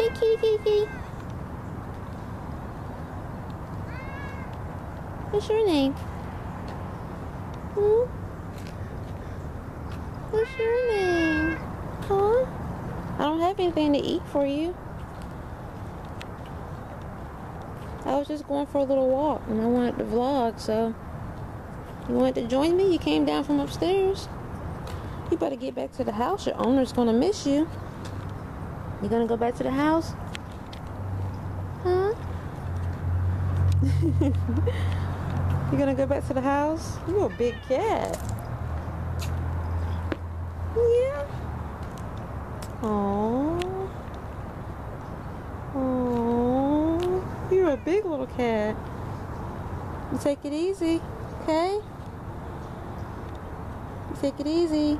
Hey, kitty. What's your name? Hmm? What's your name? Huh? I don't have anything to eat for you. I was just going for a little walk and I wanted to vlog, so you wanted to join me? You came down from upstairs. You better get back to the house. Your owner's gonna miss you. You gonna go back to the house? Huh? You gonna go back to the house? You're a big cat. Yeah. Aww. Aww. You're a big little cat. You take it easy, okay? You take it easy.